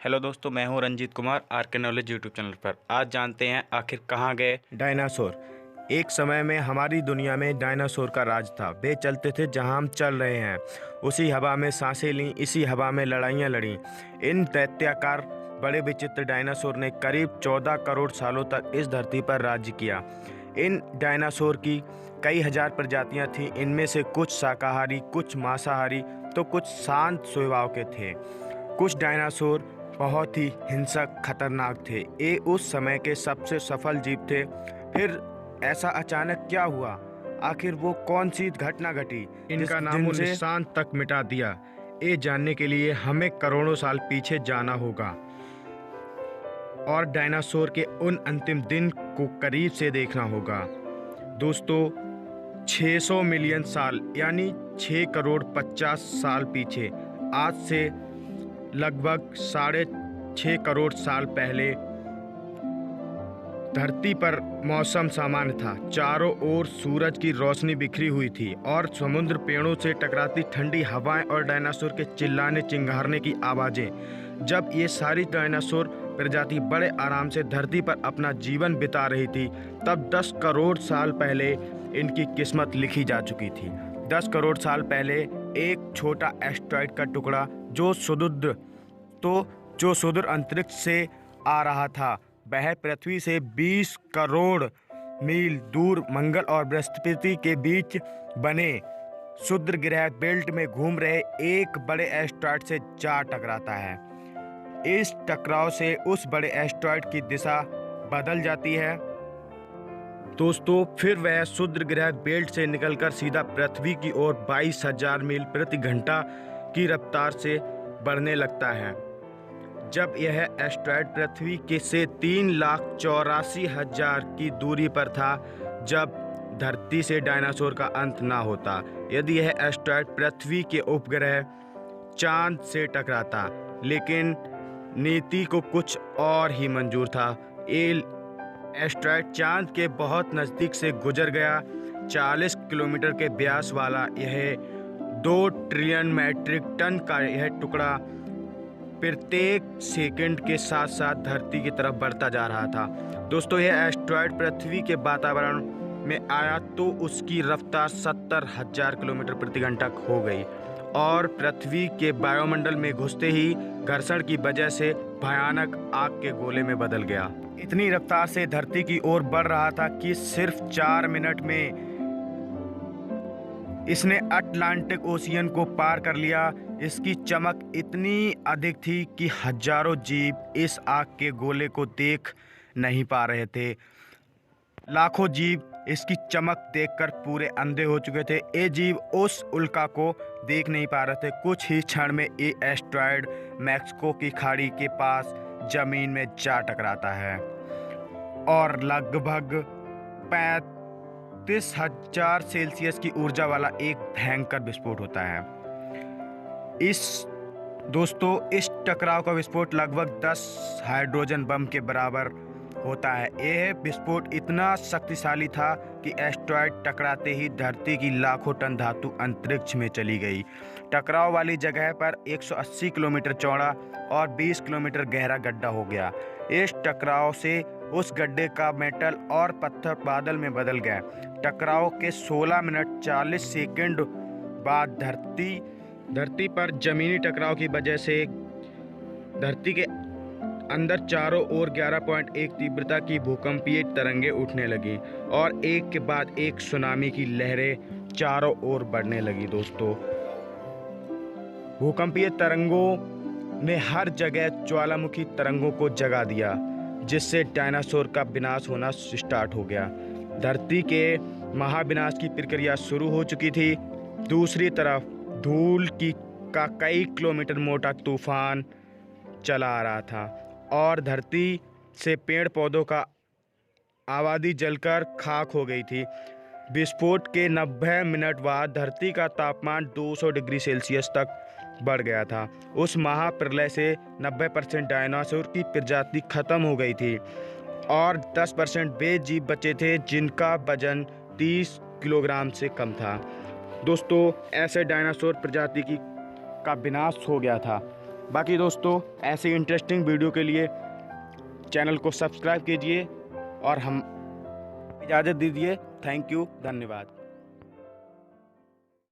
Hello दोस्तों, मैं हूं रंजीत कुमार आर के नॉलेज यूट्यूब चैनल पर। आज जानते हैं आखिर कहां गए डायनासोर। एक समय में हमारी दुनिया में डायनासोर का राज था। वे चलते थे जहां हम चल रहे हैं, उसी हवा में सांसें लीं, इसी हवा में लड़ाइयाँ लड़ीं। इन दैत्याकार बड़े विचित्र डायनासोर ने करीब 14 करोड़ सालों तक इस धरती पर राज्य किया। इन डायनासोर की कई हजार प्रजातियां थीं। इनमें से कुछ शाकाहारी, कुछ मांसाहारी तो कुछ शांत स्वभाव के थे। कुछ डायनासोर बहुत ही हिंसक, खतरनाक थे। ये उस समय के सबसे सफल जीव थे। फिर ऐसा अचानक क्या हुआ? आखिर वो कौन सी घटना घटी इनका नामो निशान तक मिटा दिया? ये जानने के लिए हमें करोड़ों साल पीछे जाना होगा और डायनासोर के उन अंतिम दिन को करीब से देखना होगा। दोस्तों, 600 मिलियन साल यानी 6 करोड़ 50 साल पीछे, आज से लगभग 6.5 करोड़ साल पहले धरती पर मौसम सामान्य था। चारों ओर सूरज की रोशनी बिखरी हुई थी और समुद्र, पेड़ों से टकराती ठंडी हवाएं और डायनासोर के चिल्लाने चिंगारने की आवाज़ें। जब ये सारी डायनासोर प्रजाति बड़े आराम से धरती पर अपना जीवन बिता रही थी, तब 10 करोड़ साल पहले इनकी किस्मत लिखी जा चुकी थी। 10 करोड़ साल पहले एक छोटा एस्टेरॉयड का टुकड़ा जो सुदूर अंतरिक्ष से आ रहा था, वह पृथ्वी से 20 करोड़ मील दूर मंगल और बृहस्पति के बीच बने क्षुद्र ग्रह बेल्ट में घूम रहे एक बड़े एस्टेरॉयड से जा टकराता है। इस टकराव से उस बड़े एस्टेरॉयड की दिशा बदल जाती है दोस्तों। फिर वह क्षुद्र ग्रह बेल्ट से निकलकर सीधा पृथ्वी की ओर 22,000 मील प्रति घंटा की रफ्तार से बढ़ने लगता है। जब यह एस्टेरॉयड पृथ्वी के से 3,84,000 की दूरी पर था, जब धरती से डायनासोर का अंत ना होता। यदि यह एस्टेरॉयड पृथ्वी के उपग्रह चांद से टकराता, लेकिन नीति को कुछ और ही मंजूर था। ये एस्टेरॉयड चांद के बहुत नज़दीक से गुजर गया। 40 किलोमीटर के व्यास वाला यह 2 ट्रिलियन मैट्रिक टन का यह टुकड़ा प्रत्येक सेकंड के साथ साथ धरती की तरफ बढ़ता जा रहा था। दोस्तों, यह एस्टेरॉयड पृथ्वी के वातावरण में आया तो उसकी रफ्तार 70,000 किलोमीटर प्रति घंटा हो गई और पृथ्वी के वायुमंडल में घुसते ही घर्षण की वजह से भयानक आग के गोले में बदल गया। इतनी रफ्तार से धरती की ओर बढ़ रहा था कि सिर्फ 4 मिनट में इसने अटलांटिक ओशियन को पार कर लिया। इसकी चमक इतनी अधिक थी कि हजारों जीव इस आग के गोले को देख नहीं पा रहे थे। लाखों जीव इसकी चमक देखकर पूरे अंधे हो चुके थे। ये जीव उस उल्का को देख नहीं पा रहे थे। कुछ ही क्षण में ये एस्टेरॉयड मैक्सिको की खाड़ी के पास जमीन में जा टकराता है और लगभग 35,000 सेल्सियस की ऊर्जा वाला एक भयंकर विस्फोट होता है। इस टकराव का विस्फोट लगभग 10 हाइड्रोजन बम के बराबर होता है। यह विस्फोट इतना शक्तिशाली था कि एस्टेरॉयड टकराते ही धरती की लाखों टन धातु अंतरिक्ष में चली गई। टकराव वाली जगह पर 180 किलोमीटर चौड़ा और 20 किलोमीटर गहरा गड्ढा हो गया। इस टकराव से उस गड्ढे का मेटल और पत्थर बादल में बदल गया। टकराव के 16 मिनट 40 सेकंड बाद धरती पर जमीनी टकराव की वजह से धरती के अंदर चारों ओर 11.1 तीव्रता की भूकंपीय तरंगें उठने लगी और एक के बाद एक सुनामी की लहरें चारों ओर बढ़ने लगी। दोस्तों, भूकंपीय तरंगों ने हर जगह ज्वालामुखी तरंगों को जगा दिया, जिससे डायनासोर का विनाश होना स्टार्ट हो गया। धरती के महाविनाश की प्रक्रिया शुरू हो चुकी थी। दूसरी तरफ धूल का कई किलोमीटर मोटा तूफान चला आ रहा था और धरती से पेड़ पौधों का आबादी जलकर खाक हो गई थी। विस्फोट के 90 मिनट बाद धरती का तापमान 200 डिग्री सेल्सियस तक बढ़ गया था। उस महाप्रलय से 90% डायनासोर की प्रजाति खत्म हो गई थी और 10% वे जीव बचे थे जिनका वजन 30 किलोग्राम से कम था। दोस्तों, ऐसे डायनासोर प्रजाति का विनाश हो गया था बाकी दोस्तों ऐसे इंटरेस्टिंग वीडियो के लिए चैनल को सब्सक्राइब कीजिए और हम इजाज़त दीजिए। थैंक यू, धन्यवाद।